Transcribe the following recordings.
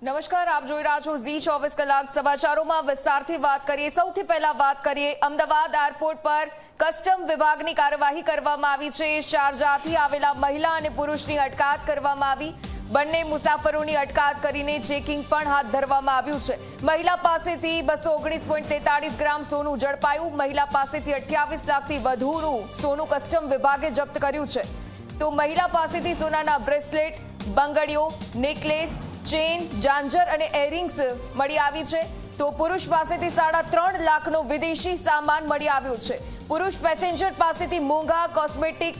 નમસ્કાર, આપ જોઈ રહ્યા છો ઝી 24 કલાક સમાચારોમાં વિસ્તારથી વાત કરીએ। સૌથી પહેલા વાત કરીએ અમદાવાદ એરપોર્ટ પર કસ્ટમ વિભાગની કાર્યવાહી કરવામાં આવી છે। શારજાહથી આવેલા મહિલા અને પુરુષની અટકાયત કરવામાં આવી। બંને મુસાફરોની અટકાયત કરીને ચેકિંગ પણ હાથ ધરવામાં આવ્યું છે। મહિલા પાસેથી 219.43 ગ્રામ સોનું ઝડપાયું। મહિલા પાસેથી 28 લાખથી વધુનું સોનું કસ્ટમ વિભાગે જપ્ત કર્યું છે। તો મહિલા પાસેથી સોનાના બ્રેસલેટ, બંગડીઓ, નેકલેસ, ચેન, ઝાંઝર અને એરિંગ્સ મળી આવી છે। તો પુરુષ પાસેથી 3.5 લાખનો વિદેશી સામાન મળી આવ્યો છે। પુરુષ પેસેન્જર પાસેથી મોંઘા કોસ્મેટિક,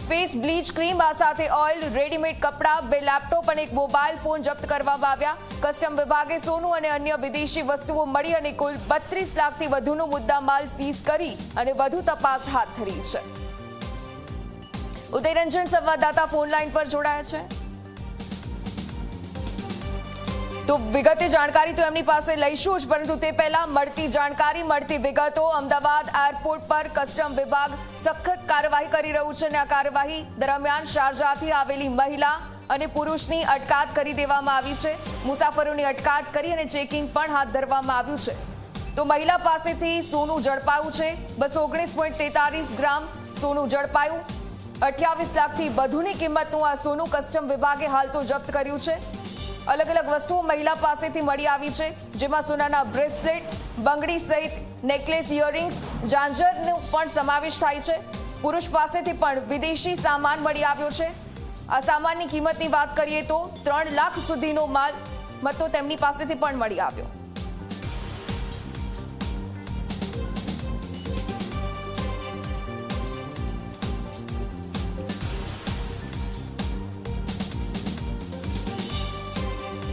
ફેસ બ્લીચ ક્રીમ, આ સાથે ઓઇલ, રેડીમેડ કપડાં, 2 લેપટોપ અને 1 મોબાઈલ ફોન જપ્ત કરવામાં આવ્યા। કસ્ટમ વિભાગે સોનું અને અન્ય વિદેશી વસ્તુઓ મળી અને કુલ 32 લાખથી વધુનો મુદ્દામાલ સીઝ કરી અને વધુ તપાસ હાથ ધરી છે। ઉદયરંજન સંવાદદાતા ફોન લાઈન પર જોડાયા છે। તો વિગતે જાણકારી તો એમની પાસે લઈશું જ, પરંતુ તે પહેલા મળતી જાણકારી, મળતી વિગતો। અમદાવાદ એરપોર્ટ પર કસ્ટમ વિભાગ સખત કાર્યવાહી કરી રહ્યું છે અને આ કાર્યવાહી દરમિયાન શારજાહથી આવેલી મહિલા અને પુરુષની અટકાયત કરી દેવામાં આવી છે। મુસાફરોની અટકાયત કરી અને ચેકિંગ પણ હાથ ધરવામાં આવ્યું છે। તો મહિલા પાસેથી સોનું ઝડપાયું છે। 219.43 ગ્રામ સોનું ઝડપાયું। 28 લાખથી વધુની કિંમતનું આ સોનું કસ્ટમ વિભાગે હાલ તો જપ્ત કર્યું છે। અલગ અલગ વસ્તુઓ મહિલા પાસેથી મળી આવી છે, જેમાં સોનાના બ્રેસલેટ, બંગડી સહિત નેકલેસ, ઇયરિંગ્સ, ઝાંઝરનો પણ સમાવેશ થાય છે। પુરુષ પાસેથી પણ વિદેશી સામાન મળી આવ્યો છે। આ સામાનની કિંમતની વાત કરીએ તો 3 લાખ સુધીનો માલ મતો તેમની પાસેથી પણ મળી આવ્યો।